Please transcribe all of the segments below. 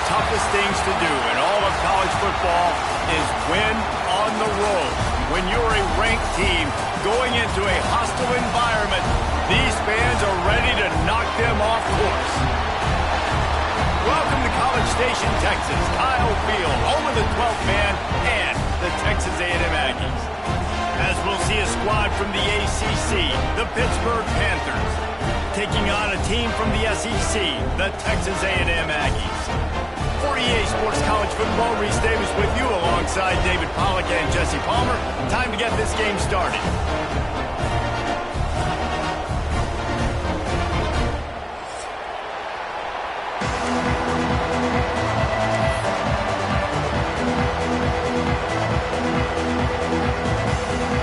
toughest things to do in all of college football is win on the road. When you're a ranked team going into a hostile environment, these fans are ready to knock them off course. Welcome to College Station, Texas, Kyle Field, home of the 12th man and the Texas A&M Aggies. As we'll see a squad from the ACC, the Pittsburgh Panthers, taking on a team from the SEC, the Texas A&M Aggies. For EA Sports College Football, Reese Davis with you alongside David Pollack and Jesse Palmer. Time to get this game started.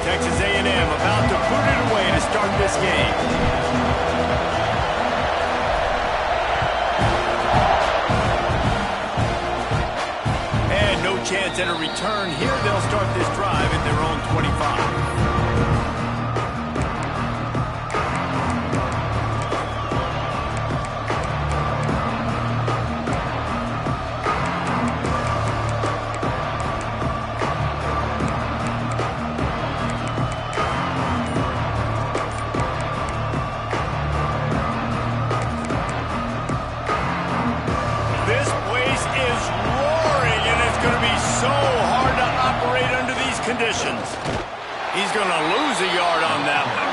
Texas A&M about to put it away to start this game. Chance at a return here. They'll start this drive at their own 25. Conditions. He's going to lose a yard on that one.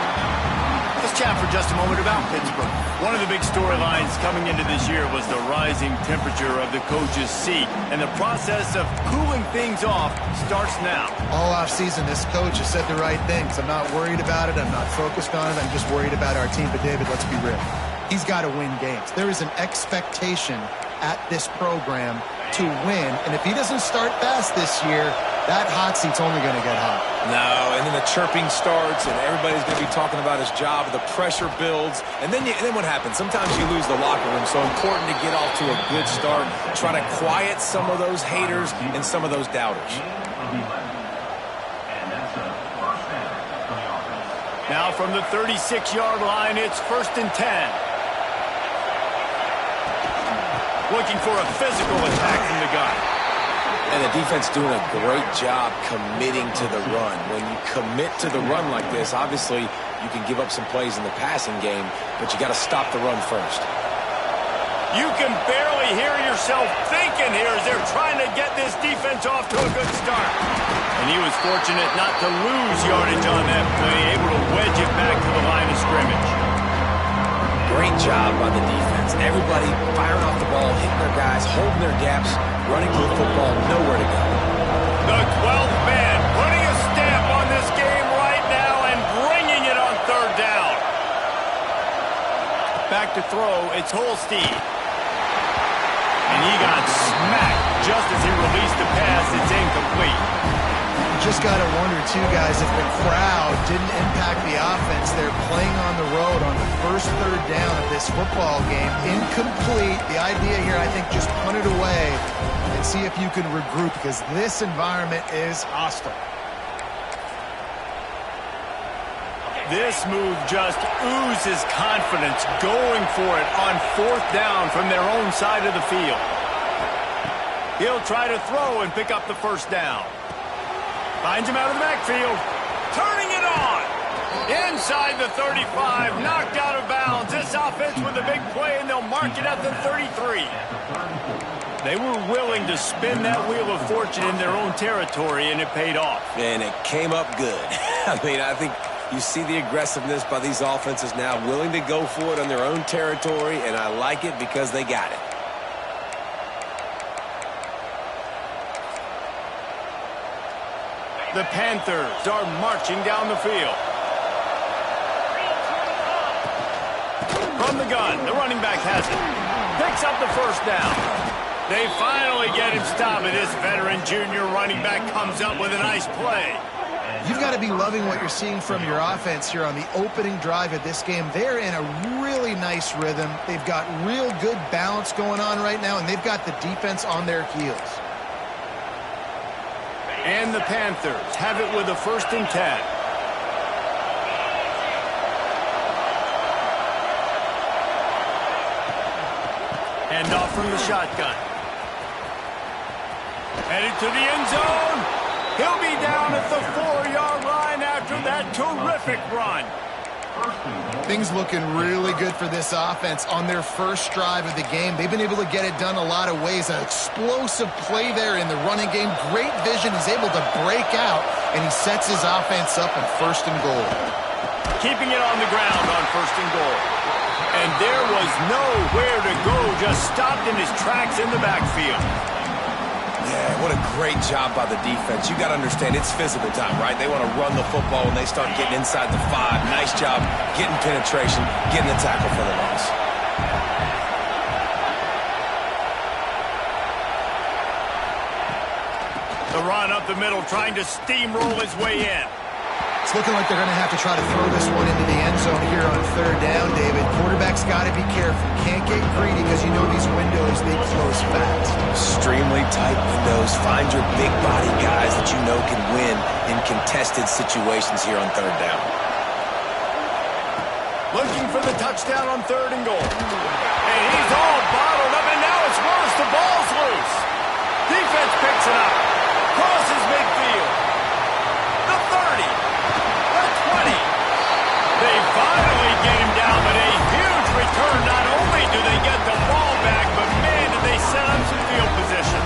Let's chat for just a moment about Pittsburgh. One of the big storylines coming into this year was the rising temperature of the coach's seat, and the process of cooling things off starts now. All offseason, this coach has said the right things. I'm not worried about it. I'm not focused on it. I'm just worried about our team. But, David, let's be real. He's got to win games. There is an expectation at this program to win, and if he doesn't start fast this year, that hot seat's only going to get hot. No, and then the chirping starts, and everybody's going to be talking about his job. The pressure builds, and then what happens? Sometimes you lose the locker room, so important to get off to a good start. Try to quiet some of those haters and some of those doubters. Now from the 36-yard line, it's 1st and 10. Looking for a physical attack from the gun. And the defense doing a great job committing to the run. When you commit to the run like this, obviously you can give up some plays in the passing game, but you got to stop the run first. You can barely hear yourself thinking here as they're trying to get this defense off to a good start. And he was fortunate not to lose yardage on that play, able to wedge it back to the line of scrimmage. Great job by the defense. Everybody firing off the ball, hitting their guys, holding their gaps, running to the football, nowhere to go. The 12th man putting a stamp on this game right now and bringing it on 3rd down. Back to throw, it's Holstein. And he got smacked just as he released the pass. It's incomplete. You just got to wonder, too, guys, if the crowd didn't impact the offense. They're playing on the road on the first 3rd down of this football game. Incomplete. The idea here, I think, just punt it away and see if you can regroup, because this environment is hostile. This move just oozes confidence, going for it on 4th down from their own side of the field. He'll try to throw and pick up the 1st down. Finds him out of the backfield. Turning it on. Inside the 35. Knocked out of bounds. This offense with a big play, and they'll mark it at the 33. They were willing to spin that wheel of fortune in their own territory, and it paid off. And it came up good. I mean, I think you see the aggressiveness by these offenses now, willing to go for it on their own territory, and I like it because they got it. The Panthers are marching down the field. From the gun, the running back has it. Picks up the 1st down. They finally get him stopped, and this veteran junior running back comes up with a nice play. You've got to be loving what you're seeing from your offense here on the opening drive of this game. They're in a really nice rhythm. They've got real good balance going on right now, and they've got the defense on their heels. And the Panthers have it with a 1st and 10. Hand off from the shotgun. Headed to the end zone. He'll be down at the 4-yard line after that terrific run. Things looking really good for this offense on their first drive of the game. They've been able to get it done a lot of ways. An explosive play there in the running game. Great vision. He's able to break out, and he sets his offense up in 1st and goal. Keeping it on the ground on 1st and goal. And there was nowhere to go. Just stopped in his tracks in the backfield. Yeah, what a great job by the defense. You got to understand, it's physical time, right? They want to run the football when they start getting inside the 5. Nice job getting penetration, getting the tackle for the loss. The run up the middle, trying to steamroll his way in. It's looking like they're going to have to try to throw this one into the end zone here on 3rd down, David. Quarterback's got to be careful. Can't get greedy because you know these windows, they close fast. Extremely tight windows. Find your big body guys that you know can win in contested situations here on 3rd down. Looking for the touchdown on 3rd and goal. And he's all bottled up, and now it's worse. The ball's loose. Defense picks it up. Crosses midfield. The 30. The 20. They finally get him down, but a huge return. Not only do they get the ball back, but man, did they set up some field position.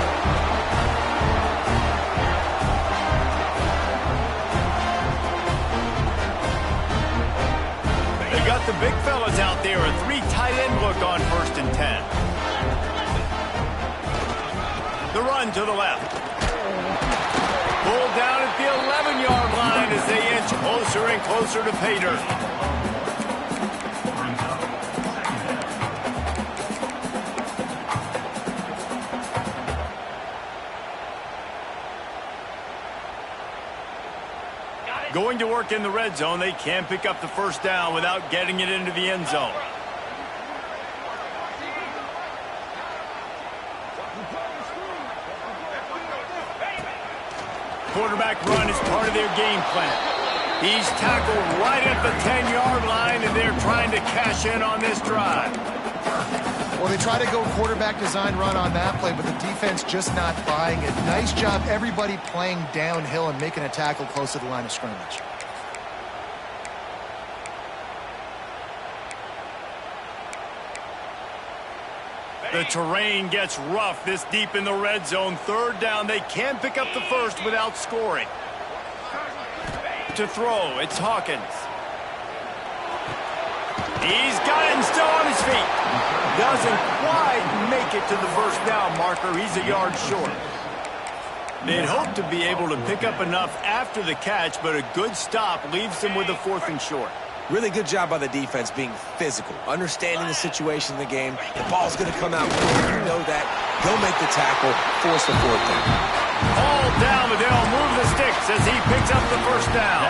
They got the big fellas out there. A 3 tight end look on 1st and 10. The run to the left. Pulled down at the 11-yard line as they inch closer and closer to pay dirt. Going to work in the red zone, they can't pick up the 1st down without getting it into the end zone. Quarterback run is part of their game plan. He's tackled right at the 10-yard line, and they're trying to cash in on this drive. Well, they try to go quarterback design run on that play, but the defense just not buying it. Nice job, everybody playing downhill and making a tackle close to the line of scrimmage. The terrain gets rough this deep in the red zone. 3rd down, they can't pick up the 1st without scoring. To throw, it's Hawkins. He's got it and still on his feet. Doesn't quite make it to the 1st down marker. He's a yard short. They'd hope to be able to pick up enough after the catch, but a good stop leaves them with a 4th and short. Really good job by the defense being physical, understanding the situation in the game. The ball's going to come out. You know that. They'll make the tackle, force the 4th down. All down, but they'll move the sticks as he picks up the 1st down.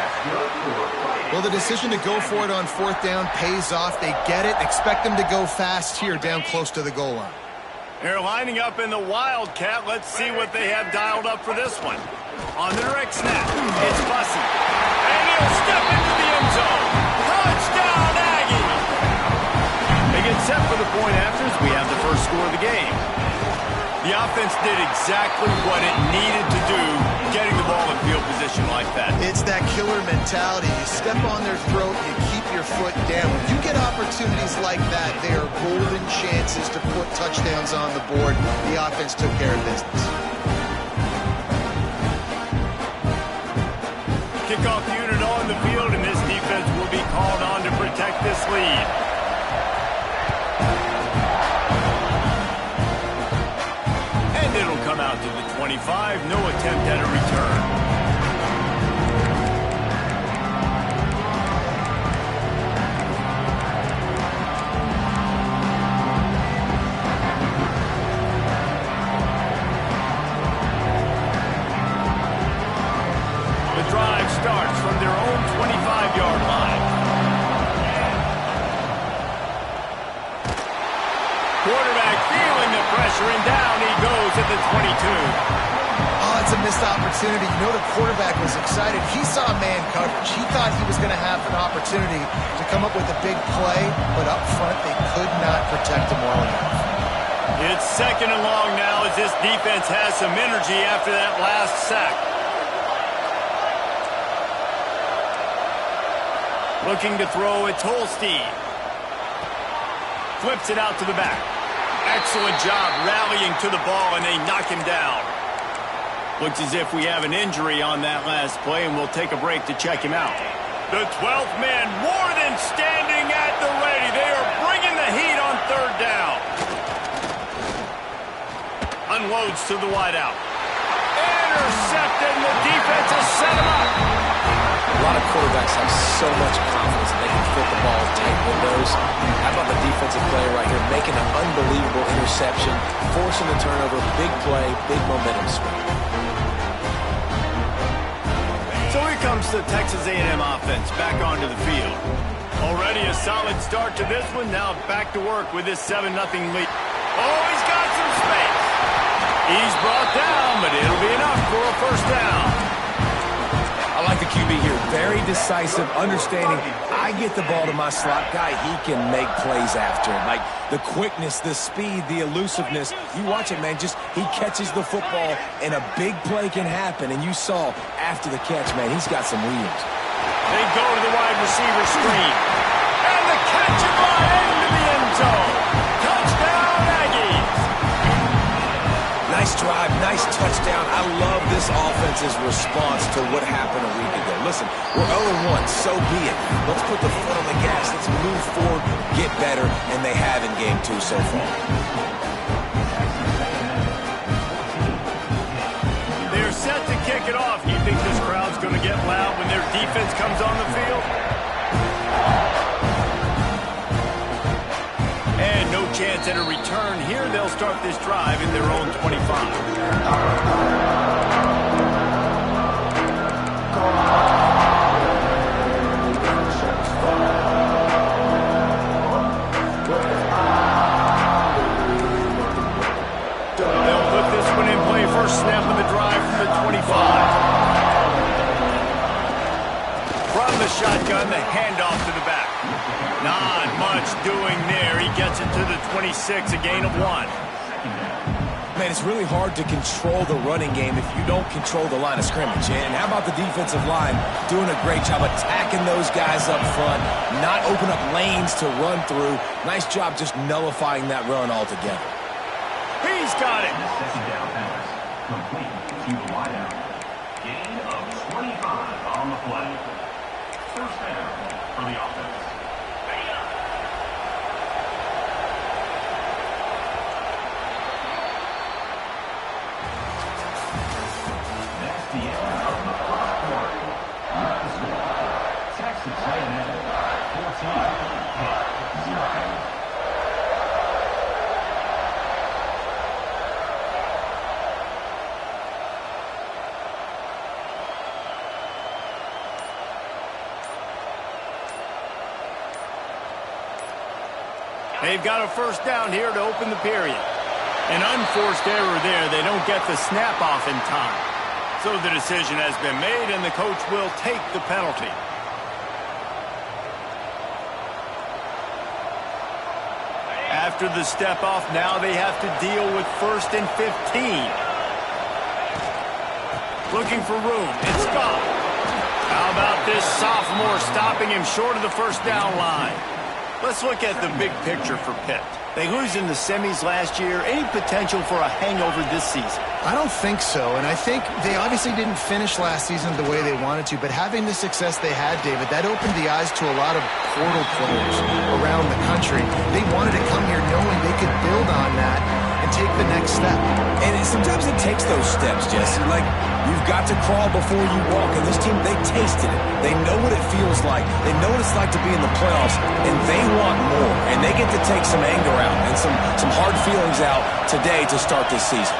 Well, the decision to go for it on 4th down pays off. They get it. Expect them to go fast here down close to the goal line. They're lining up in the Wildcat. Let's see what they have dialed up for this one. On the direct snap, it's Bussey. And he'll step into the end zone. Touchdown, Aggie! They get set for the point after as we have the first score of the game. The offense did exactly what it needed to do, getting the ball in field position like that. It's that killer mentality. You step on their throat, you keep your foot down. When you get opportunities like that, they are golden chances to put touchdowns on the board. The offense took care of business. Kickoff unit on the field, and this defense will be called on to protect this lead. And it'll come out to the 25. No attempt at a return. Starts from their own 25-yard line. Quarterback feeling the pressure, and down he goes at the 22. Oh, it's a missed opportunity. You know the quarterback was excited. He saw man coverage. He thought he was going to have an opportunity to come up with a big play, but up front they could not protect him well enough. It's 2nd and long now as this defense has some energy after that last sack. Looking to throw, it's Holstein. Flips it out to the back. Excellent job rallying to the ball, and they knock him down. Looks as if we have an injury on that last play, and we'll take a break to check him out. The 12th man more than standing at the ready. They are bringing the heat on 3rd down. Unloads to the wideout. Intercepted, and the defense has set him up. A lot of quarterbacks have so much confidence that they can fit the ball in tight windows. How about the defensive player right here making an unbelievable interception, forcing the turnover, big play, big momentum swing. So here comes the Texas A&M offense back onto the field. Already a solid start to this one. Now back to work with this 7-0 lead. Oh, he's got some space. He's brought down, but it'll be enough for a 1st down. I like the QB here. Very decisive, understanding. I get the ball to my slot guy. He can make plays after it. Like the quickness, the speed, the elusiveness. You watch it, man. Just he catches the football, and a big play can happen. And you saw after the catch, man, he's got some wheels. They go to the wide receiver screen. And the catch is right into the end zone. Touchdown, Aggies. Nice drive, nice touchdown. I love this offense's response to what happened a week ago. Listen, we're 0-1, so be it. Let's put the foot on the gas. Let's move forward, get better, and they have in game 2 so far. They're set to kick it off. You think this crowd's going to get loud when their defense comes on the field? And no chance at a return here. They'll start this drive in their own 25. They'll put this one in play. First snap of the drive from the 25. From the shotgun, the handoff to the back. Not much doing there. He gets it to the 26, a gain of 1. Man, it's really hard to control the running game if you don't control the line of scrimmage. And how about the defensive line doing a great job attacking those guys up front, not open up lanes to run through. Nice job just nullifying that run altogether. He's got it. Second down pass. Complete to the wideout. Gain of 25 on the play. 1st down for the offense. That's the end of the 1st quarter. Run score. Texas A&M 14-0. They've got a 1st down here to open the period. An unforced error there. They don't get the snap off in time. So the decision has been made, and the coach will take the penalty. After the step off, now they have to deal with 1st and 15. Looking for room. It's gone. How about this sophomore stopping him short of the 1st down line? Let's look at the big picture for Pitt. They lose in the semis last year. Any potential for a hangover this season? I don't think so, and I think they obviously didn't finish last season the way they wanted to, but having the success they had, David, that opened the eyes to a lot of portal players around the country. They wanted to come here knowing they could build on that and take the next step. And sometimes it takes those steps, Jesse. Like, you've got to crawl before you walk, and this team, they tasted it. They know what it feels like. They know what it's like to be in the playoffs, and they want more, and they get to take some anger out and some hard feelings out today to start this season.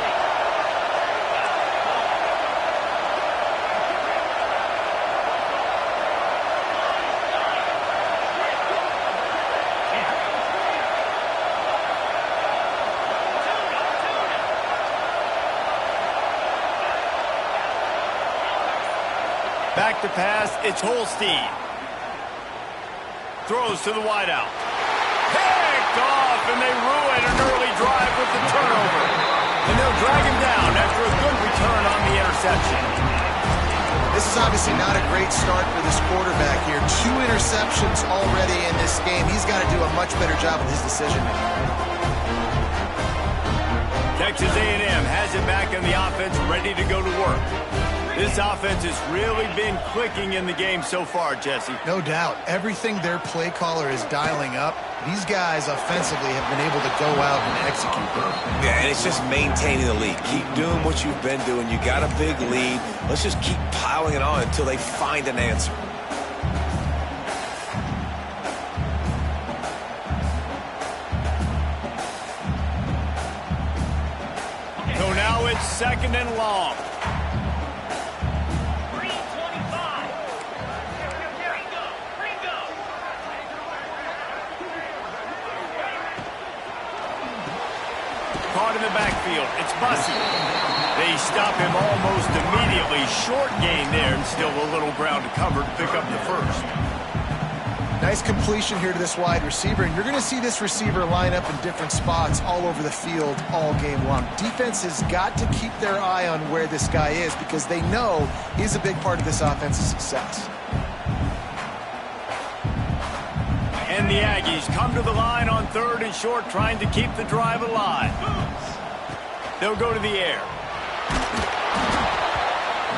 Back to pass, it's Holstein. Throws to the wideout. Picked off, and they ruin an early drive with the turnover. And they'll drag him down after a good return on the interception. This is obviously not a great start for this quarterback here. 2 interceptions already in this game. He's got to do a much better job with his decision-making. Texas A&M has it back in the offense, ready to go to work. This offense has really been clicking in the game so far, Jesse. No doubt. Everything their play caller is dialing up, these guys offensively have been able to go out and execute them. Yeah, and it's just maintaining the lead. Keep doing what you've been doing. You got a big lead. Let's just keep piling it on until they find an answer. So now it's 2nd and long. Caught in the backfield. It's Bussey. They stop him almost immediately. Short gain there, and still a little ground to cover to pick up the first. Nice completion here to this wide receiver, and you're going to see this receiver line up in different spots all over the field all game long. Defense has got to keep their eye on where this guy is because they know he's a big part of this offense's success. And the Aggies come to the line on 3rd and short, trying to keep the drive alive. They'll go to the air.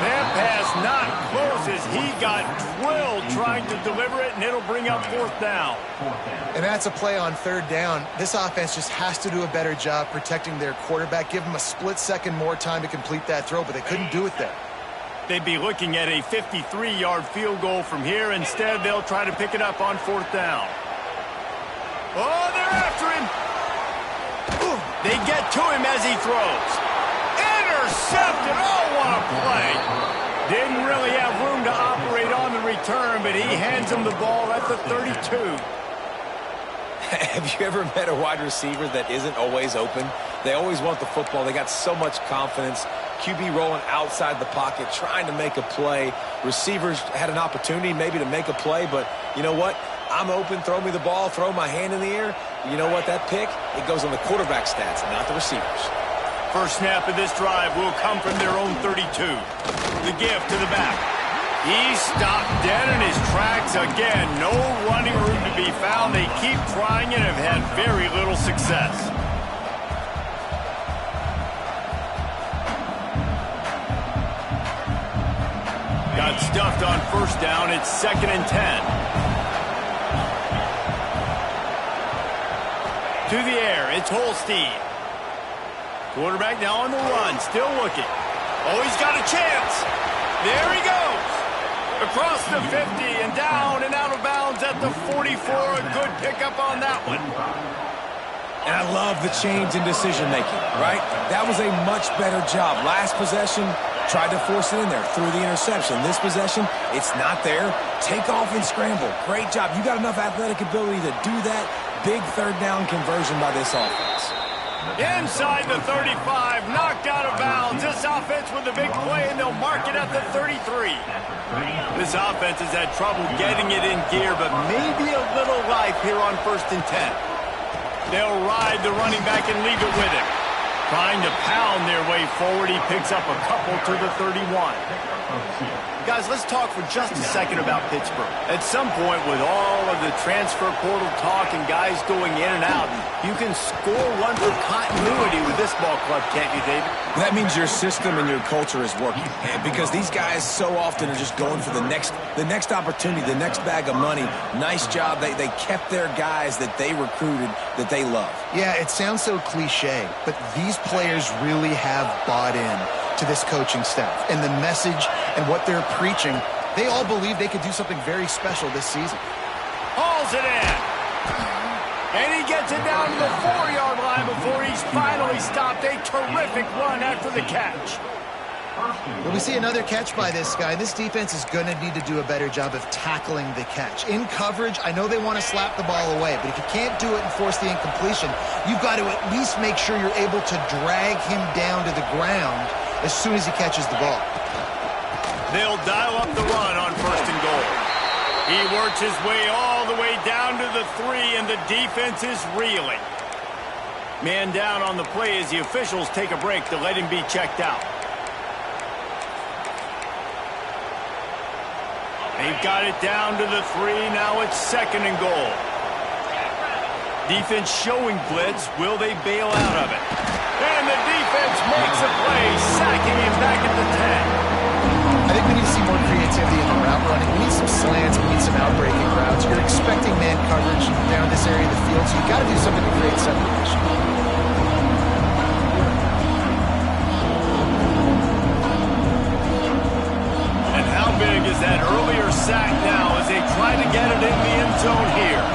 That pass not close as he got drilled trying to deliver it, and it'll bring up 4th down. And that's a play on 3rd down. This offense just has to do a better job protecting their quarterback. Give him a split second more time to complete that throw, but they couldn't do it there. They'd be looking at a 53-yard field goal from here. Instead, they'll try to pick it up on 4th down. Oh, they're after him. Ooh, they get to him as he throws. Intercepted. Oh, what a play. Didn't really have room to operate on the return, but he hands him the ball at the 32. Have you ever met a wide receiver that isn't always open? They always want the football. They got so much confidence. QB rolling outside the pocket, trying to make a play. Receivers had an opportunity maybe to make a play, but you know what? I'm open, throw me the ball, throw my hand in the air. You know what? That pick, it goes on the quarterback stats, not the receivers. First snap of this drive will come from their own 32. The give to the back. He stopped dead in his tracks again. No running room to be found. They keep trying and have had very little success. Got stuffed on 1st down. It's 2nd and 10. To the air, it's Holstein. Quarterback now on the run, still looking. Oh, he's got a chance. There he goes. Across the 50 and down and out of bounds at the 44. A good pickup on that one. And I love the change in decision-making, right? That was a much better job. Last possession, tried to force it in there, threw the interception. This possession, it's not there. Take off and scramble. Great job. You got enough athletic ability to do that. Big 3rd down conversion by this offense. Inside the 35, knocked out of bounds. This offense with a big play, and they'll mark it at the 33. This offense has had trouble getting it in gear, but maybe a little life here on 1st and 10. They'll ride the running back and leave it with him. Trying to pound their way forward, he picks up a couple to the 31. Guys, let's talk for just a second about Pittsburgh. At some point, with all of the transfer portal talk and guys going in and out, you can score one for continuity with this ball club, can't you, David? That means your system and your culture is working. And because these guys so often are just going for the next opportunity, the next bag of money. Nice job. They kept their guys that they recruited, that they love. Yeah, it sounds so cliche, but these players really have bought in to this coaching staff and the message and what they're preaching. They all believe they could do something very special this season. Hauls it in. And he gets it down to the 4-yard line before he's finally stopped. A terrific run after the catch. But we see another catch by this guy. This defense is going to need to do a better job of tackling the catch. In coverage, I know they want to slap the ball away, but if you can't do it and force the incompletion, you've got to at least make sure you're able to drag him down to the ground as soon as he catches the ball. They'll dial up the run on 1st and goal. He works his way all the way down to the 3, and the defense is reeling. Man down on the play as the officials take a break to let him be checked out. They've got it down to the 3. Now it's 2nd and goal. Defense showing blitz. Will they bail out of it? And the defense makes a play, sacking him back at the 10. I think we need to see more creativity in the route running. We need some slants. We need some outbreaking routes. You're expecting man coverage down this area of the field, so you've got to do something to create separation. And how big is that earlier sack now as they try to get it in the end zone here?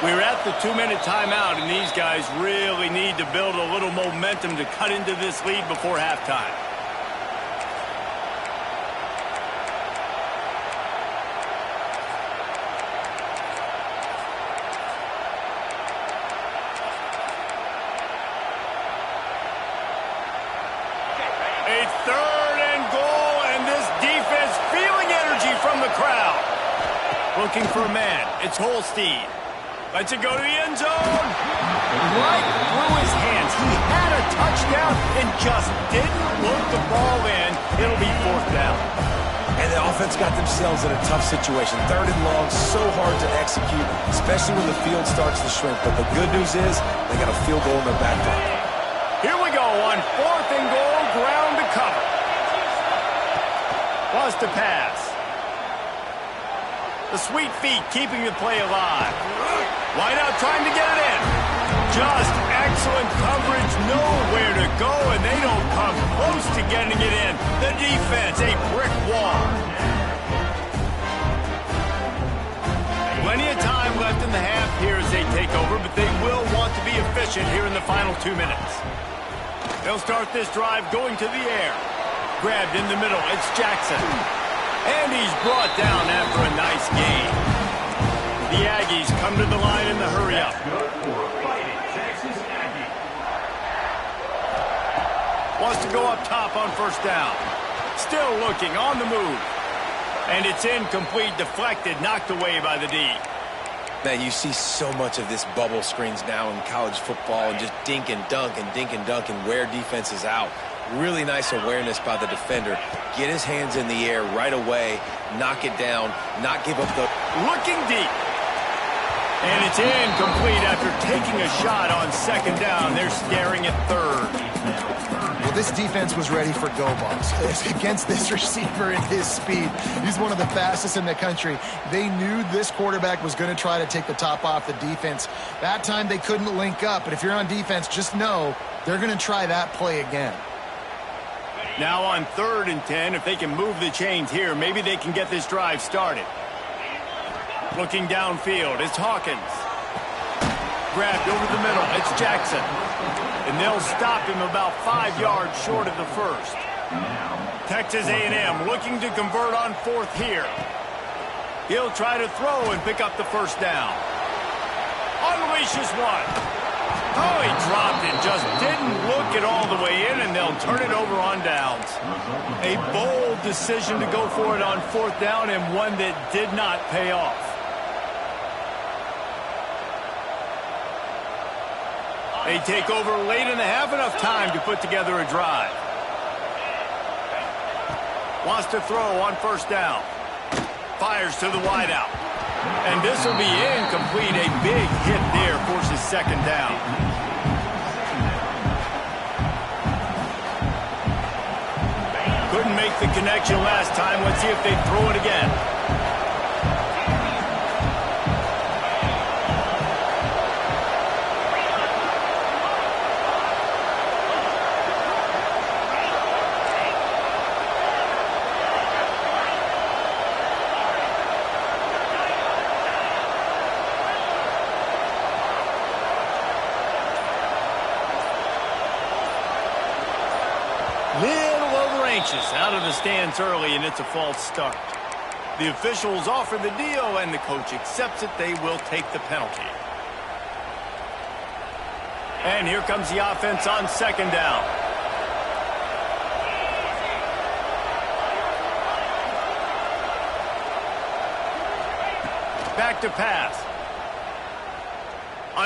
We're at the 2-minute timeout, and these guys really need to build a little momentum to cut into this lead before halftime. A 3rd and goal, and this defense feeling energy from the crowd. Looking for a man. It's Holstein. Lets it go to the end zone. Right through his hands. He had a touchdown and just didn't look the ball in. It'll be 4th down. And the offense got themselves in a tough situation. 3rd and long, so hard to execute, especially when the field starts to shrink. But the good news is they got a field goal in their back pocket. Here we go on 4th and goal, ground to cover. Wants to pass. The sweet feet keeping the play alive. Wide out trying to get it in. Just excellent coverage, nowhere to go, and they don't come close to getting it in. The defense, a brick wall. Plenty of time left in the half here as they take over, but they will want to be efficient here in the final 2 minutes. They'll start this drive going to the air. Grabbed in the middle, it's Jackson. And he's brought down after a nice gain. The Aggies come to the line in the hurry-up. Wants to go up top on 1st down. Still looking, on the move. And it's incomplete, deflected, knocked away by the D. Man, you see so much of this bubble screens now in college football, and just dink and dunk and wear defenses out. Really nice awareness by the defender. Get his hands in the air right away, knock it down, not give up the... Looking deep. And it's incomplete after taking a shot on 2nd down. They're staring at 3rd. Well, this defense was ready for go balls. Against this receiver and his speed, he's one of the fastest in the country. They knew this quarterback was going to try to take the top off the defense. That time they couldn't link up, but if you're on defense, just know they're going to try that play again. Now on 3rd and 10, if they can move the chains here, maybe they can get this drive started. Looking downfield, it's Hawkins. Grabbed over the middle, it's Jackson. And they'll stop him about 5 yards short of the 1st. Texas A&M looking to convert on 4th here. He'll try to throw and pick up the 1st down. Unleashes one. Oh, he dropped it, just didn't look it all the way in, and they'll turn it over on downs. A bold decision to go for it on 4th down, and one that did not pay off. They take over late and have enough time to put together a drive. Wants to throw on 1st down. Fires to the wideout. And this will be incomplete. A big hit there forces 2nd down. Couldn't make the connection last time. Let's see if they throw it again. Little over anxious, out of the stands early, and it's a false start. The officials offer the deal, and the coach accepts it. They will take the penalty. And here comes the offense on 2nd down. back to pass.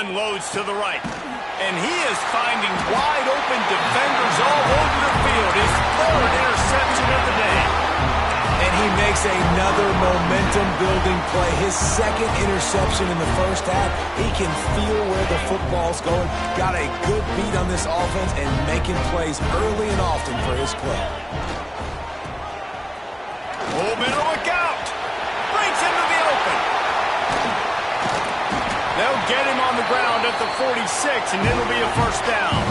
Unloads to the right. And he is finding wide open defenders all over the field. His third interception of the day. And he makes another momentum-building play. His second interception in the first half. He can feel where the football's going. Got a good beat on this offense and making plays early and often for his club. Oh, middle, look out! Breaks into the open. They'll get him on the ground at the 46, and it'll be a first down.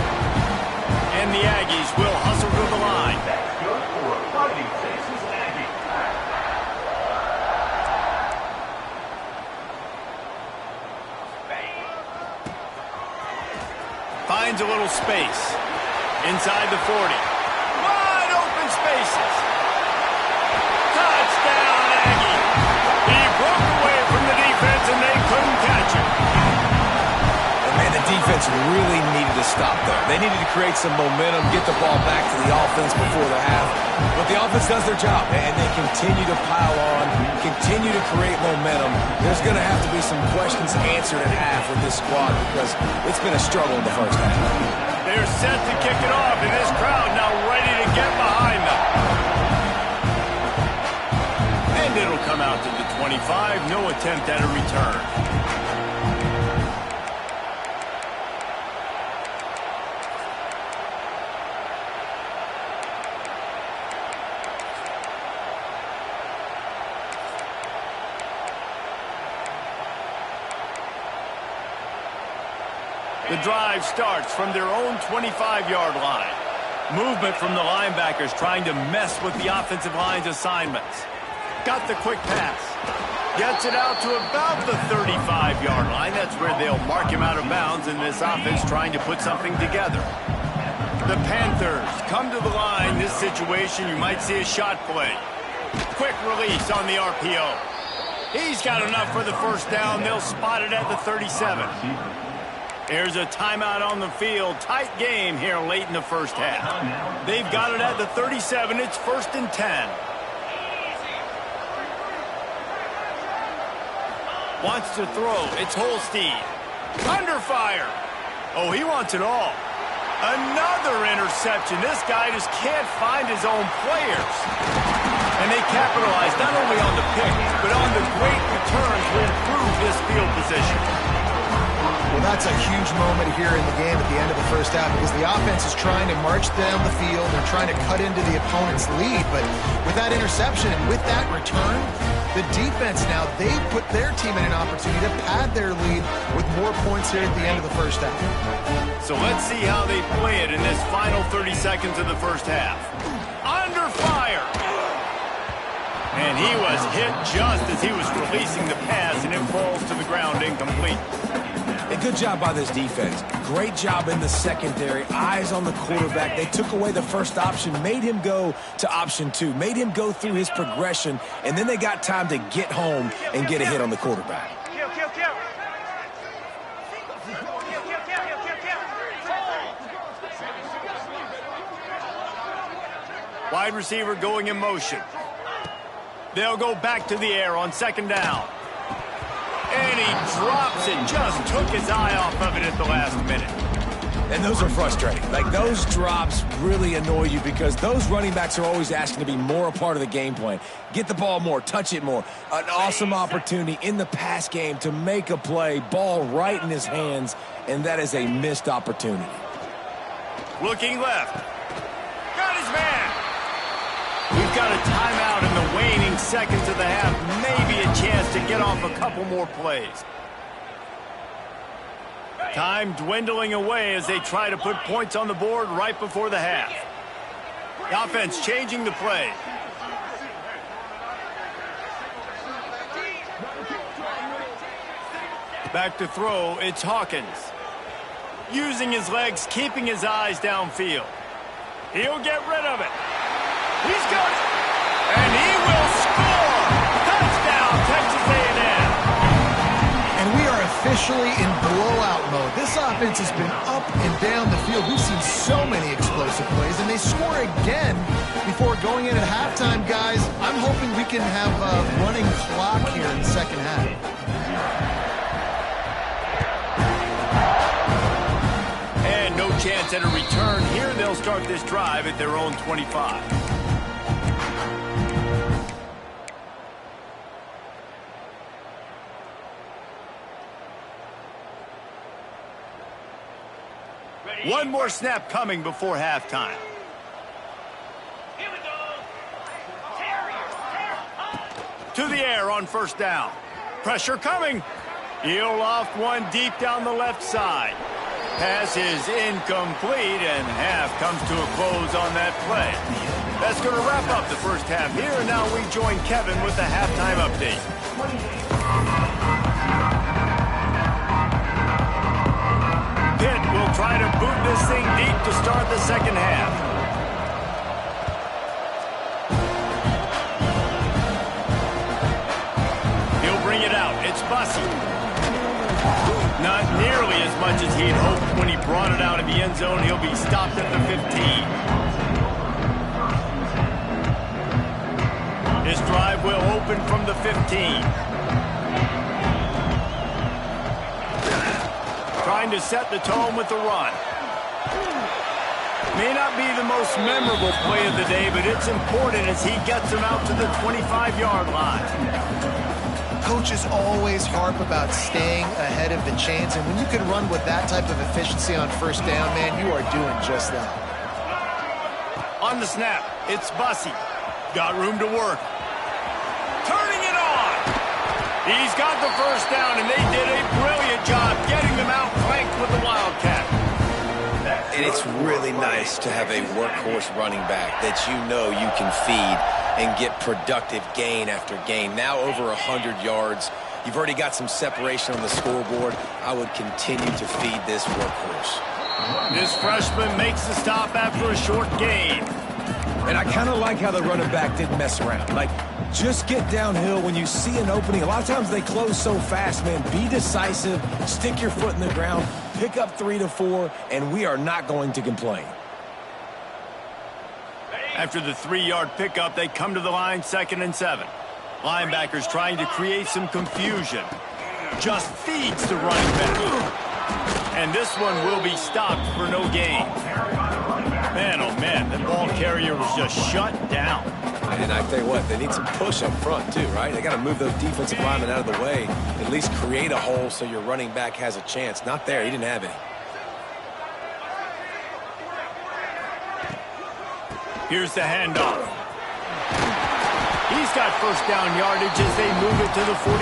And the Aggies will hustle to the line. That's good for a Fighting Texas Aggie. Finds a little space. Inside the 40. Wide open spaces. Touchdown, Aggie. He broke away from the defense, and they couldn't catch him. And man, the defense really needed to stop there. They needed to create some momentum, get the ball back to the offense before the half. But the offense does their job, and they continue to pile on, continue to create momentum. There's going to have to be some questions answered at half with this squad because it's been a struggle in the first half. They're set to kick it off, and this crowd now ready to get behind them. And it'll come out to the 25. No attempt at a return. The drive starts from their own 25-yard line. Movement from the linebackers trying to mess with the offensive line's assignments. Got the quick pass. Gets it out to about the 35-yard line. That's where they'll mark him out of bounds in this offense trying to put something together. The Panthers come to the line. This situation, you might see a shot play. Quick release on the RPO. He's got enough for the first down. They'll spot it at the 37. There's a timeout on the field. Tight game here late in the first half. They've got it at the 37. It's 1st and 10. Wants to throw. It's Holstein. Under fire. Oh, he wants it all. Another interception. This guy just can't find his own players. And they capitalize not only on the pick, but on the great return to improve this field position. Well, that's a huge moment here in the game at the end of the first half because the offense is trying to march down the field. They're trying to cut into the opponent's lead. But with that interception and with that return, the defense now, they put their team in an opportunity to pad their lead with more points here at the end of the first half. So let's see how they play it in this final 30 seconds of the first half. Under fire. And he was hit just as he was releasing the pass, and it falls to the ground incomplete. A good job by this defense. Great job in the secondary. Eyes on the quarterback. They took away the first option, made him go to option 2, made him go through his progression, and then they got time to get home and get a hit on the quarterback. Wide receiver going in motion. They'll go back to the air on 2nd down. And he drops it. Just took his eye off of it at the last minute. And those are frustrating. Like, those drops really annoy you because those running backs are always asking to be more a part of the game plan. Get the ball more, touch it more. An awesome opportunity in the pass game to make a play, ball right in his hands, and that is a missed opportunity. Looking left. Got his man. We've got a timeout in the waning seconds of the half. Maybe a chance to get off a couple more plays. Time dwindling away as they try to put points on the board right before the half. The offense changing the play. Back to throw, it's Hawkins. Using his legs, keeping his eyes downfield. He'll get rid of it. He's got it. And he will score. Touchdown, Texas A&M. And we are officially in blowout mode. This offense has been up and down the field. We've seen so many explosive plays, and they score again before going in at halftime, guys. I'm hoping we can have a running clock here in the second half. And no chance at a return here. They'll start this drive at their own 25. One more snap coming before halftime. Here we go. To the air on first down. Pressure coming. He'll loft one deep down the left side. Pass is incomplete, and half comes to a close on that play. That's going to wrap up the first half here, and now we join Kevin with the halftime update. Pitt will try to boot this thing deep to start the second half. He'll bring it out. It's Bussey. Not nearly as much as he'd hoped when he brought it out of the end zone. He'll be stopped at the 15. His drive will open from the 15. Trying to set the tone with the run. May not be the most memorable play of the day, but it's important as he gets him out to the 25-yard line. Coaches always harp about staying ahead of the chains, and when you can run with that type of efficiency on first down, man, you are doing just that. On the snap, it's Bussey. Got room to work. Turning it on. He's got the first down, and they did a brilliant job getting them out flanked with the Wildcat. And it's really nice to have a workhorse running back that you know you can feed and get productive gain after gain. Now over 100 yards. You've already got some separation on the scoreboard. I would continue to feed this workhorse. This freshman makes the stop after a short gain. And I kind of like how the running back didn't mess around. Like, just get downhill when you see an opening. A lot of times they close so fast, man. Be decisive, stick your foot in the ground, pick up 3 to 4, and we are not going to complain. After the 3-yard pickup, they come to the line 2nd and 7. Linebackers trying to create some confusion. Just feeds the running back. And this one will be stopped for no gain. Man, oh man, the ball carrier was just shut down. And I tell you what, they need some push up front too, right? They got to move those defensive linemen out of the way. At least create a hole so your running back has a chance. Not there, he didn't have any. Here's the handoff. He's got first down yardage as they move it to the 44.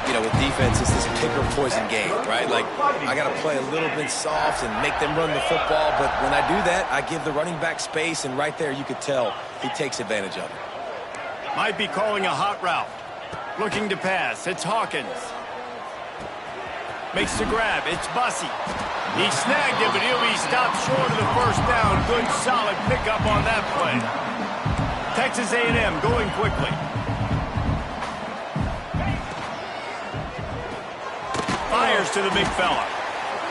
You know, with defense, it's this pick or poison game, right? Like, I got to play a little bit soft and make them run the football, but when I do that, I give the running back space, and right there you could tell he takes advantage of it. Might be calling a hot route. Looking to pass. It's Hawkins. Makes the grab. It's Bussey. He snagged it, but he'll be stopped short of the first down. Good, solid pickup on that play. Texas A&M going quickly. Fires to the big fella.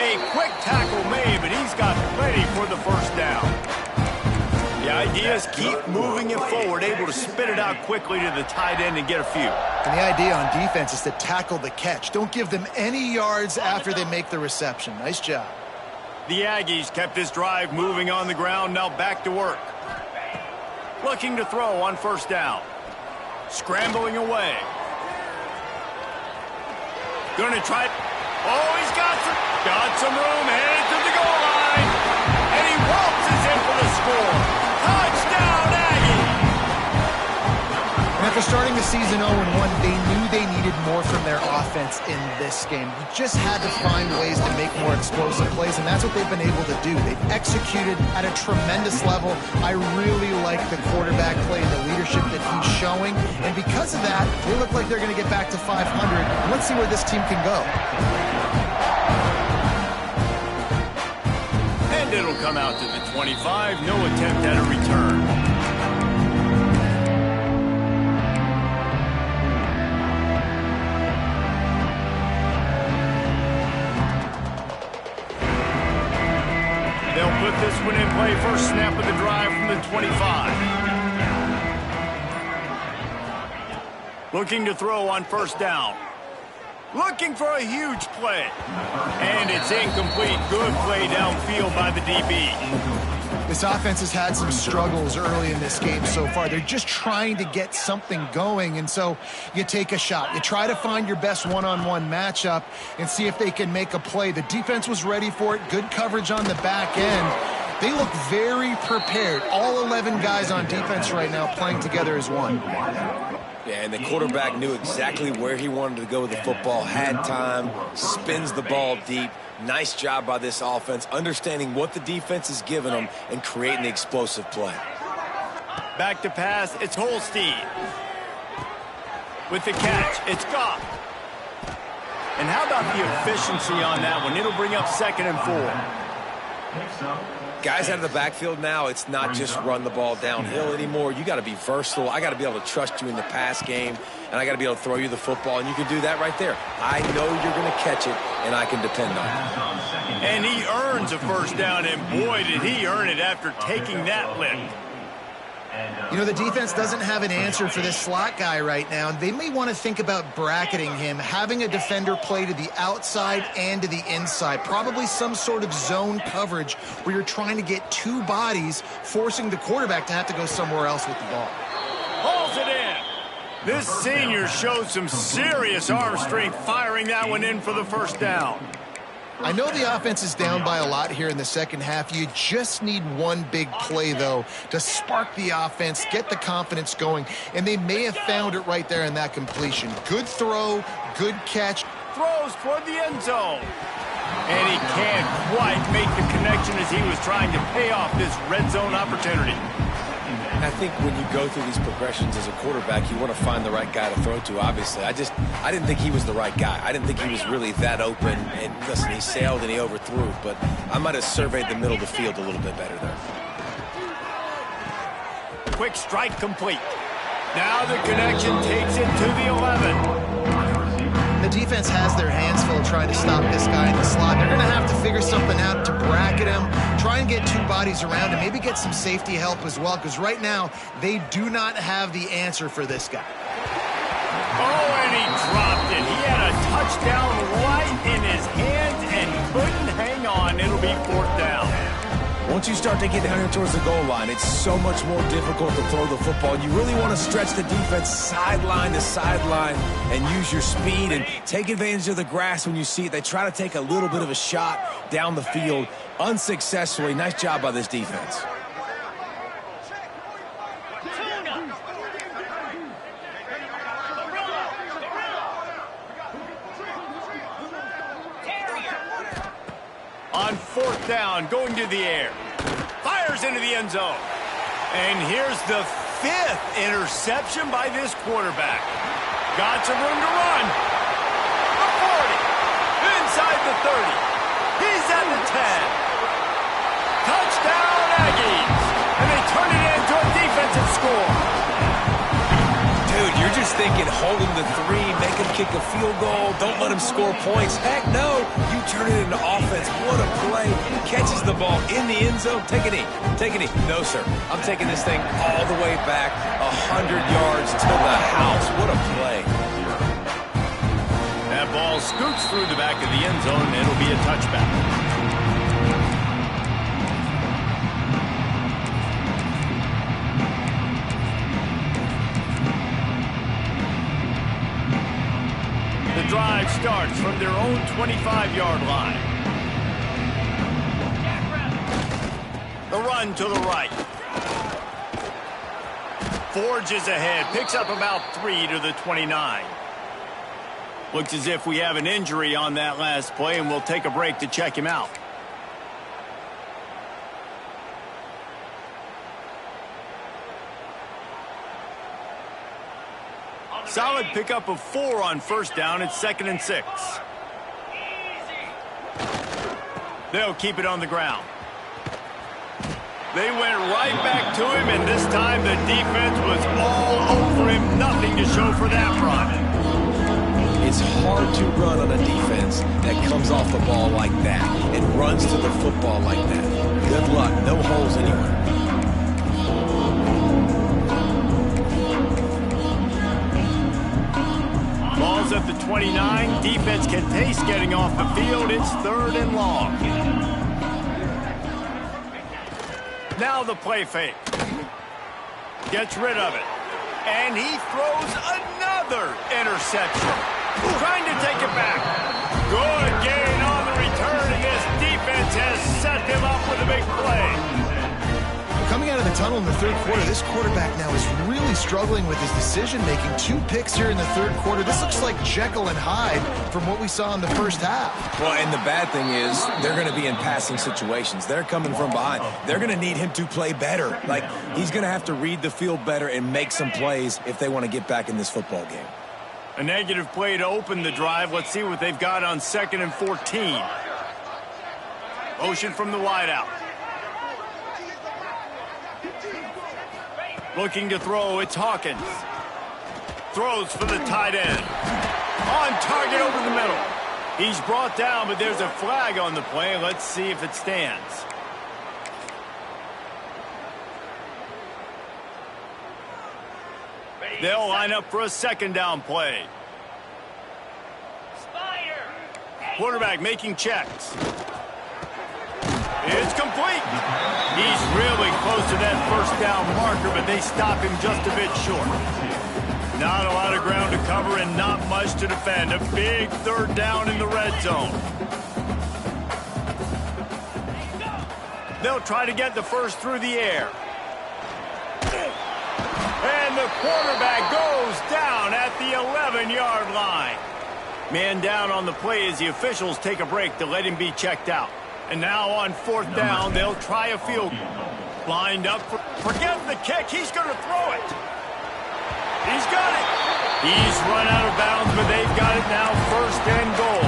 A quick tackle made, but he's got plenty for the first down. The idea is keep moving it forward, able to spit it out quickly to the tight end and get a few. And the idea on defense is to tackle the catch. Don't give them any yards after they make the reception. Nice job. The Aggies kept this drive moving on the ground, now back to work. Looking to throw on first down. Scrambling away. Gonna try. Oh, he's got some room, headed to the goal line. And he waltzes in for the score. Touchdown, Aggie! And after starting the season 0-1, they knew they needed more from their offense in this game. You just had to find ways to make more explosive plays, and that's what they've been able to do. They've executed at a tremendous level. I really like the quarterback play and the leadership that he's showing, and because of that, they look like they're going to get back to 500. Let's see where this team can go. And it'll come out to the 25. No attempt at a return. They'll put this one in play. First snap of the drive from the 25. Looking to throw on first down. Looking for a huge play. And it's incomplete. Good play downfield by the DB. This offense has had some struggles early in this game so far. They're just trying to get something going, and so you take a shot. You try to find your best one-on-one matchup and see if they can make a play. The defense was ready for it. Good coverage on the back end. They look very prepared. All 11 guys on defense right now playing together as one. Yeah, and the quarterback knew exactly where he wanted to go with the football, had time, spins the ball deep. Nice job by this offense, understanding what the defense is giving them and creating the explosive play. Back to pass, it's Holstein. With the catch, it's Goff. And how about the efficiency on that one? It'll bring up 2nd and 4. Guys out of the backfield now, it's not just run the ball downhill anymore. You got to be versatile. I got to be able to trust you in the pass game, and I got to be able to throw you the football, and you can do that right there. I know you're going to catch it, and I can depend on it. And he earns a first down, and boy, did he earn it after taking that lick. You know, the defense doesn't have an answer for this slot guy right now. They may want to think about bracketing him, having a defender play to the outside and to the inside. Probably some sort of zone coverage where you're trying to get two bodies, forcing the quarterback to have to go somewhere else with the ball. Hauls it in. This senior showed some serious arm strength firing that one in for the first down. I know the offense is down by a lot here in the second half. You just need one big play, though, to spark the offense, get the confidence going, and they may have found it right there in that completion. Good throw, good catch. Throws toward the end zone. And he can't quite make the connection as he was trying to pay off this red zone opportunity. I think when you go through these progressions as a quarterback, you want to find the right guy to throw to, obviously. I didn't think he was the right guy. I didn't think he was really that open. And listen, he sailed and he overthrew, but I might have surveyed the middle of the field a little bit better there. Quick strike complete. Now the connection takes it to the 11. The defense has their hands full trying to stop this guy in the slot. They're going to have to figure something out to bracket him, try and get two bodies around him, maybe get some safety help as well, because right now they do not have the answer for this guy. Oh, and he dropped it. He had a touchdown right in his hands and couldn't hang on. It'll be 4th down. Once you start to get down here towards the goal line, it's so much more difficult to throw the football. You really want to stretch the defense sideline to sideline and use your speed and take advantage of the grass when you see it. They try to take a little bit of a shot down the field unsuccessfully. Nice job by this defense. On 4th down, going to the air. Fires into the end zone. And here's the 5th interception by this quarterback. Got some room to run. The 40. Inside the 30. He's at the 10. Touchdown, Aggies. And they turn it into a defensive score. Dude, you're just thinking holding the 3, make him kick a field goal, don't let him score points. Heck no, you turn it into offense. What a play. Catches the ball in the end zone. Take a knee. Take a knee. No, sir. I'm taking this thing all the way back 100 yards to the house. What a play. That ball scoots through the back of the end zone, and it'll be a touchback. The drive starts from their own 25-yard line. The run to the right. Forges ahead, picks up about 3 to the 29. Looks as if we have an injury on that last play, and we'll take a break to check him out. Solid pickup of 4 on first down. It's 2nd and 6. They'll keep it on the ground. They went right back to him, and this time the defense was all over him. Nothing to show for that run. It's hard to run on a defense that comes off the ball like that and runs to the football like that. Good luck. No holes anywhere. Ball's at the 29. Defense can taste getting off the field. It's 3rd and long. Now the play fake. Gets rid of it. And he throws another interception. Trying to take it back. Good gain on the return, and this defense has set him up with a big play. Coming out of the tunnel in the 3rd quarter, this quarterback now is really struggling with his decision-making. 2 picks here in the 3rd quarter. This looks like Jekyll and Hyde from what we saw in the first half. Well, and the bad thing is they're going to be in passing situations. They're coming from behind. They're going to need him to play better. Like, he's going to have to read the field better and make some plays if they want to get back in this football game. A negative play to open the drive. Let's see what they've got on 2nd and 14. Motion from the wideout. Looking to throw, it's Hawkins. Throws for the tight end. On target over the middle. He's brought down, but there's a flag on the play. Let's see if it stands. They'll line up for a 2nd down play. Quarterback making checks. It's complete. He's really close to that 1st down marker, but they stop him just a bit short. Not a lot of ground to cover and not much to defend. A big 3rd down in the red zone. They'll try to get the first through the air. And the quarterback goes down at the 11-yard line. Man down on the play as the officials take a break to let him be checked out. And now on 4th down, they'll try a field goal. Lined up. Forget the kick. He's going to throw it. He's got it. He's run out of bounds, but they've got it now 1st and goal.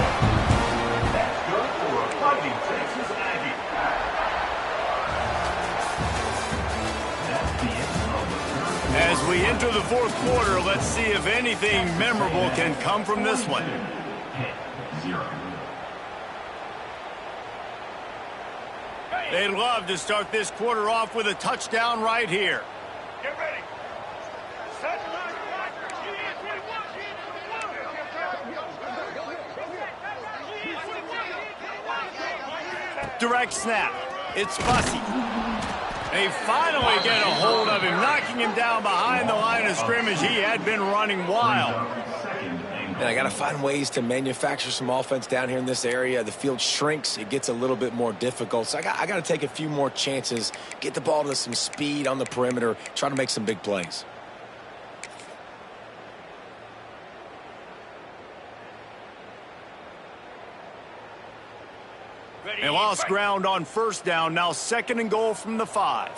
That's good for a Fighting Texas Aggie. That's the end of the 3rd. As we enter the 4th quarter, let's see if anything memorable can come from this one. 0. They'd love to start this quarter off with a touchdown right here. Get ready. Set. Direct snap. It's Bussy. They finally get a hold of him, knocking him down behind the line of scrimmage. He had been running wild. And I got to find ways to manufacture some offense down here in this area. The field shrinks. It gets a little bit more difficult. So I got to take a few more chances, get the ball to some speed on the perimeter, try to make some big plays. They lost ground on 1st down. Now 2nd and goal from the 5.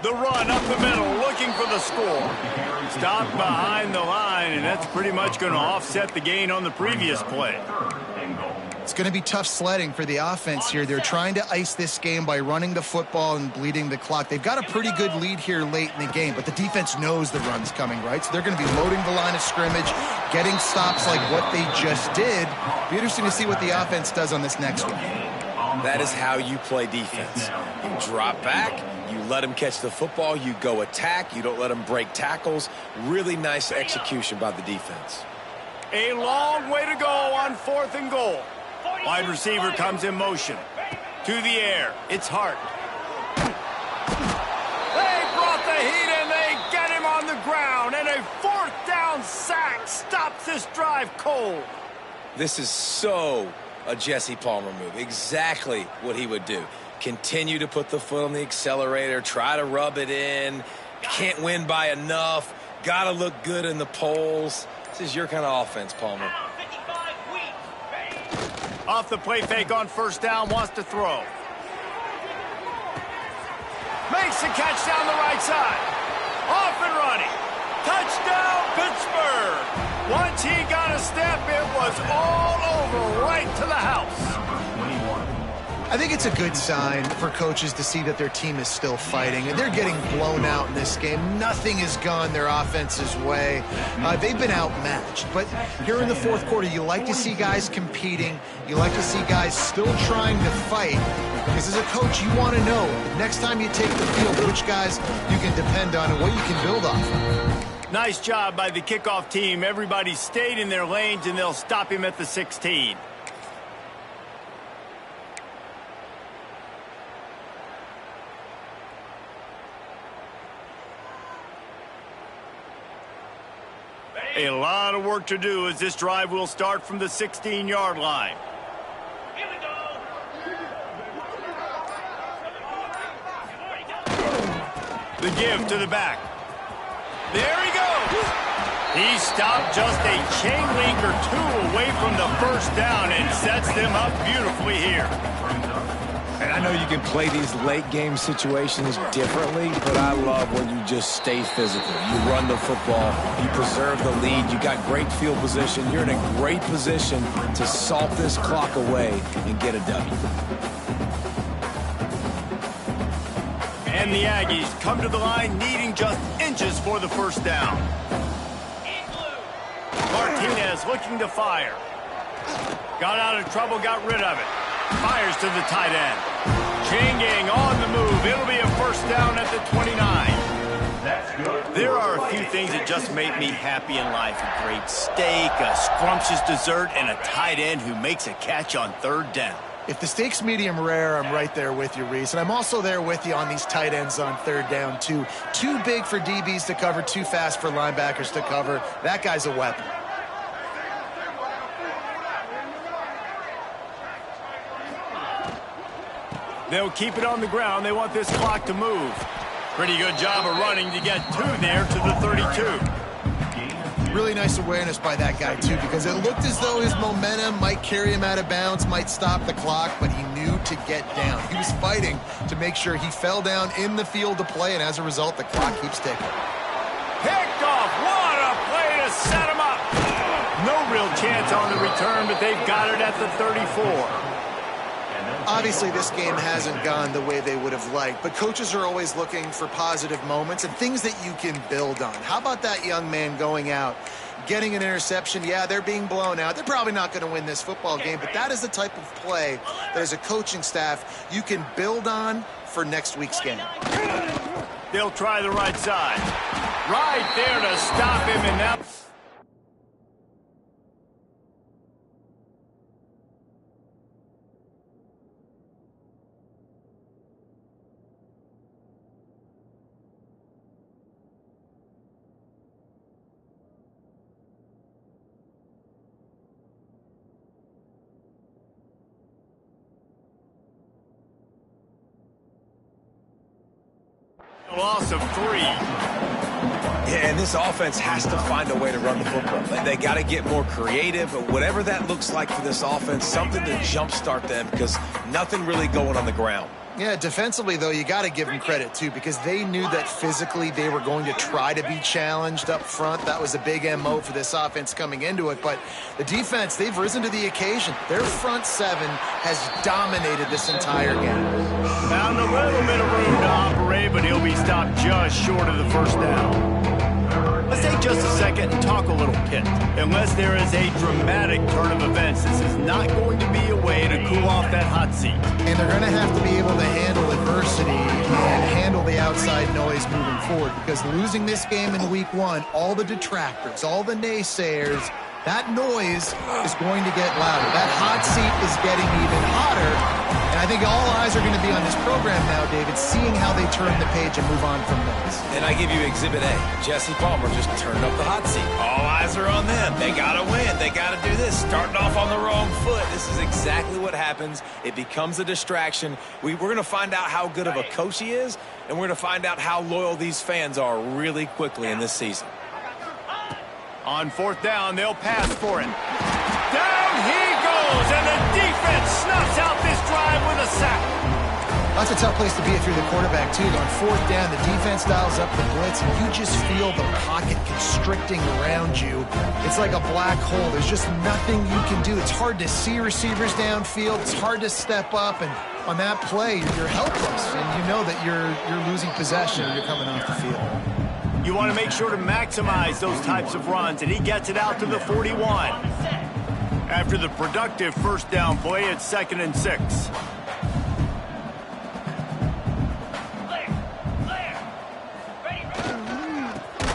The run up the middle, looking for the score. Stopped behind the line, and that's pretty much going to offset the gain on the previous play. It's going to be tough sledding for the offense here. They're trying to ice this game by running the football and bleeding the clock. They've got a pretty good lead here late in the game, but the defense knows the run's coming, right? So they're going to be loading the line of scrimmage, getting stops like what they just did. Be interesting to see what the offense does on this next one. That is how you play defense. You drop back, you let them catch the football, you go attack, you don't let them break tackles. Really nice execution by the defense. A long way to go on 4th and goal. Wide receiver comes in motion. To the air. It's Hart. They brought the heat and they get him on the ground. And a 4th down sack stops this drive cold. This is so a Jesse Palmer move. Exactly what he would do. Continue to put the foot on the accelerator. Try to rub it in. Can't win by enough. Got to look good in the polls. This is your kind of offense, Palmer. Off the play fake on 1st down, wants to throw. Makes the catch down the right side. Off and running. Touchdown, Pittsburgh. Once he got a step, it was all over right to the house. I think it's a good sign for coaches to see that their team is still fighting, and they're getting blown out in this game. Nothing has gone their offense's way. They've been outmatched. But here in the 4th quarter, you like to see guys competing. You like to see guys still trying to fight. Because as a coach, you want to know next time you take the field which guys you can depend on and what you can build off of. Nice job by the kickoff team. Everybody stayed in their lanes, and they'll stop him at the 16. A lot of work to do as this drive will start from the 16-yard line. Here we go. The give to the back. There he goes. He stopped just a chain link or two away from the first down and sets them up beautifully here. And I know you can play these late-game situations differently, but I love when you just stay physical. You run the football, you preserve the lead, you got great field position. You're in a great position to salt this clock away and get a W. And the Aggies come to the line needing just inches for the first down. Martinez looking to fire. Got out of trouble, got rid of it. Fires to the tight end. Changing on the move. It'll be a first down at the 29. That's good. There are a few things that just make me happy in life. A great steak, a scrumptious dessert, and a tight end who makes a catch on third down. If the steak's medium rare, I'm right there with you, Reese. And I'm also there with you on these tight ends on third down, too. Too big for DBs to cover, too fast for linebackers to cover. That guy's a weapon. They'll keep it on the ground. They want this clock to move. Pretty good job of running to get two there to the 32. Really nice awareness by that guy, too, because it looked as though his momentum might carry him out of bounds, might stop the clock, but he knew to get down. He was fighting to make sure he fell down in the field to play, and as a result, the clock keeps ticking. Picked off. What a play to set him up. No real chance on the return, but they've got it at the 34. Obviously, this game hasn't gone the way they would have liked, but coaches are always looking for positive moments and things that you can build on. How about that young man going out, getting an interception? Yeah, they're being blown out. They're probably not going to win this football game, but that is the type of play that as a coaching staff you can build on for next week's game. They'll try the right side. Right there to stop him, and now... loss of 3. Yeah, and this offense has to find a way to run the football. They got to get more creative, but whatever that looks like for this offense, something to jumpstart them because nothing really going on the ground. Yeah, defensively, though, you got to give them credit, too, because they knew that physically they were going to try to be challenged up front. That was a big MO for this offense coming into it. But the defense, they've risen to the occasion. Their front seven has dominated this entire game. Found a little bit of room to operate, but he'll be stopped just short of the first down. Let's take just a second and talk a little pit. Unless there is a dramatic turn of events, this is not going to be a way to cool off that hot seat. And they're going to have to be able to handle adversity and handle the outside noise moving forward, because losing this game in week 1, all the detractors, all the naysayers, that noise is going to get louder. That hot seat is getting even hotter. And I think all eyes are going to be on this program now, David, seeing how they turn the page and move on from this. And I give you Exhibit A. Jesse Palmer just turned up the hot seat. All eyes are on them. They got to win. They got to do this. Starting off on the wrong foot. This is exactly what happens. It becomes a distraction. We're going to find out how good of a coach he is, and we're going to find out how loyal these fans are really quickly in this season. On fourth down, they'll pass for it. Down he goes, and the defense snuffs out this drive with a sack. That's a tough place to be if you're the quarterback, too. On fourth down, the defense dials up the blitz, and you just feel the pocket constricting around you. It's like a black hole. There's just nothing you can do. It's hard to see receivers downfield. It's hard to step up, and on that play, you're helpless, and you know that you're losing possession and you're coming off the field. You want to make sure to maximize those types of runs, and he gets it out to the 41. After the productive first down play, it's 2nd and 6.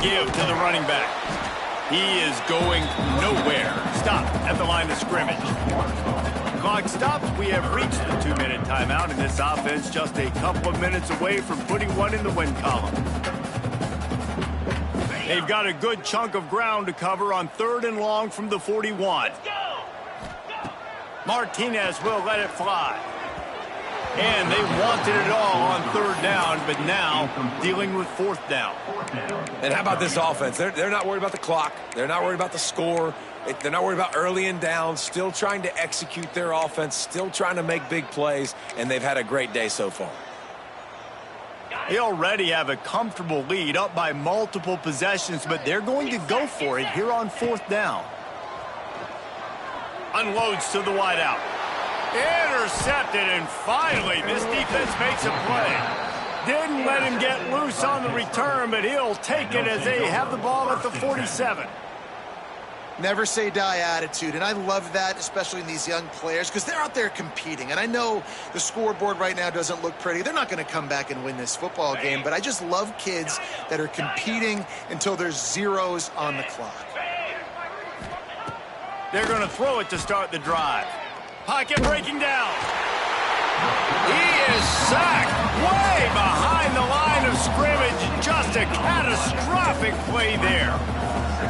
give to the running back. He is going nowhere. Stop at the line of scrimmage. Clock stops. We have reached the 2-minute timeout, and this offense just a couple of minutes away from putting one in the win column. They've got a good chunk of ground to cover on 3rd and long from the 41. Martinez will let it fly. And they wanted it all on 3rd down, but now dealing with 4th down. And how about this offense? They're not worried about the clock. They're not worried about the score. They're not worried about early and down. Still trying to execute their offense. Still trying to make big plays. And they've had a great day so far. They already have a comfortable lead up by multiple possessions, but they're going to go for it here on 4th down. Unloads to the wideout. Intercepted, and finally this defense makes a play. Didn't let him get loose on the return, but he'll take it as they have the ball at the 47. Never say die attitude, and I love that, especially in these young players, because they're out there competing. And I know the scoreboard right now doesn't look pretty. They're not going to come back and win this football game, but I just love kids that are competing until there's zeros on the clock. They're going to throw it to start the drive. Pocket breaking down. He is sacked way behind the line of scrimmage. Just a catastrophic play there.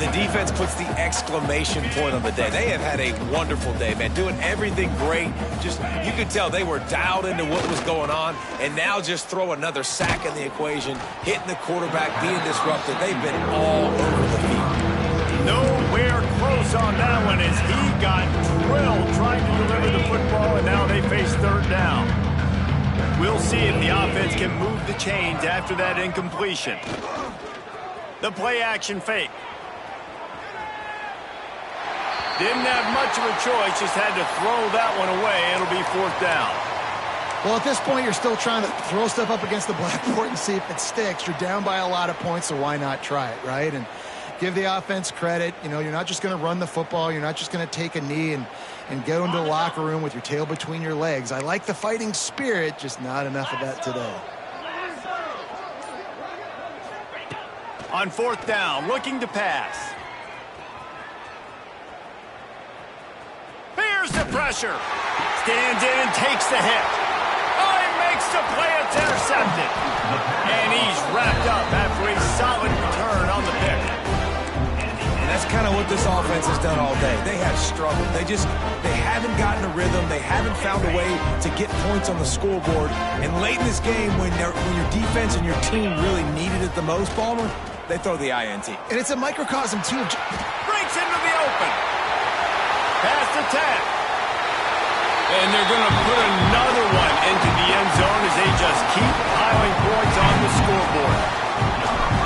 The defense puts the exclamation point on the day. They have had a wonderful day, man. Doing everything great. Just, you could tell they were dialed into what was going on. And now just throw another sack in the equation. Hitting the quarterback, being disrupted. They've been all over the field. Nowhere close on that one as he got drilled trying to deliver the football, and now they face 3rd down. We'll see if the offense can move the chains after that incompletion. The play action fake. Didn't have much of a choice, just had to throw that one away. It'll be 4th down. Well, at this point, you're still trying to throw stuff up against the blackboard and see if it sticks. You're down by a lot of points, so why not try it, right? And give the offense credit. You know, you're not just going to run the football. You're not just going to take a knee and go into the locker room with your tail between your legs. I like the fighting spirit, just not enough of that today. On 4th down, looking to pass. Fears the pressure. Stands in and takes the hit. Oh, he makes the play. It's intercepted. And he's wrapped up after a solid return on the pick. And that's kind of what this offense has done all day. They have struggled. They haven't gotten a rhythm. They haven't found a way to get points on the scoreboard. And late in this game, when your defense and your team really needed it the most, Palmer, they throw the INT. And it's a microcosm, too. Breaks into the open. Pass to 10. And they're going to put another one into the end zone as they just keep piling points on the scoreboard.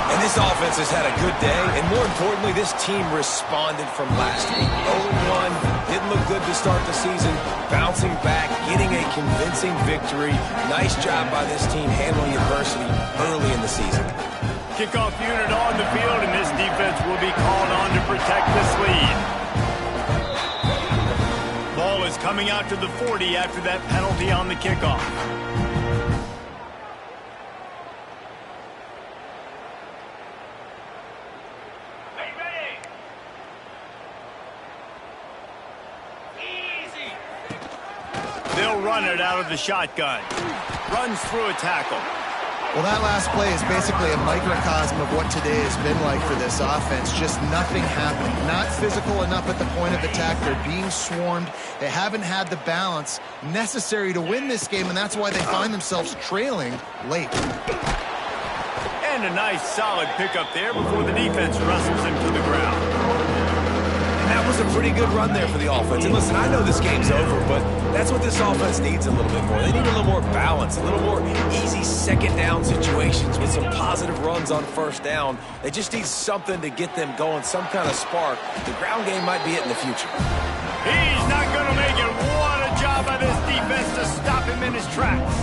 And this offense has had a good day, and more importantly, this team responded from last week. 0-1, didn't look good to start the season, bouncing back, getting a convincing victory. Nice job by this team handling adversity early in the season. Kickoff unit on the field, and this defense will be called on to protect this lead. Ball is coming out to the 40 after that penalty on the kickoff. They'll run it out of the shotgun. Runs through a tackle. Well, that last play is basically a microcosm of what today has been like for this offense. Just nothing happening. Not physical enough at the point of attack. They're being swarmed. They haven't had the balance necessary to win this game, and that's why they find themselves trailing late. And a nice solid pickup there before the defense wrestles him to the ground. That was a pretty good run there for the offense. And listen, I know this game's over, but that's what this offense needs a little bit more. They need a little more balance, a little more easy second down situations with some positive runs on 1st down. They just need something to get them going, some kind of spark. The ground game might be it in the future. He's not going to make it. What a job by this defense to stop him in his tracks.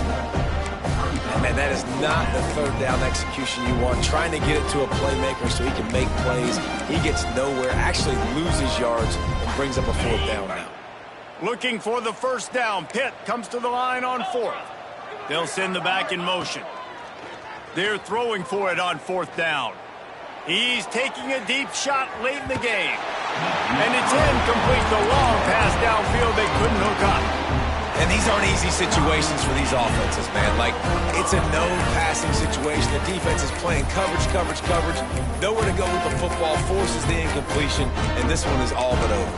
Man, that is not the 3rd down execution you want. Trying to get it to a playmaker so he can make plays. He gets nowhere, actually loses yards, and brings up a 4th down now. Looking for the 1st down. Pitt comes to the line on 4th. They'll send the back in motion. They're throwing for it on 4th down. He's taking a deep shot late in the game. And it's incomplete. The long pass downfield they couldn't hook up. And these aren't easy situations for these offenses, man. Like, it's a no-passing situation. The defense is playing coverage. Nowhere to go with the football, forces the incompletion, and this one is all but over.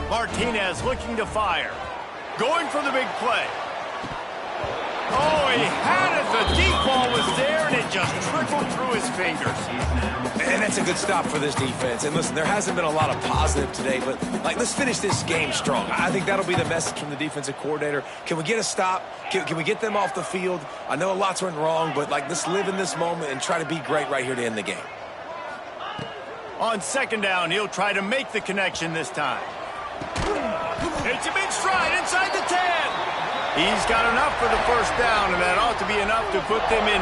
Martinez looking to fire. Going for the big play. Oh, he had it. The deep ball was there, and it just trickled through his fingers. And that's a good stop for this defense. And listen, there hasn't been a lot of positive today, but, like, let's finish this game strong. I think that'll be the message from the defensive coordinator. Can we get a stop? Can we get them off the field? I know a lot's went wrong, but, like, let's live in this moment and try to be great right here to end the game. On second down, he'll try to make the connection this time. It's a big stride inside the 10. He's got enough for the first down, and that ought to be enough to put them in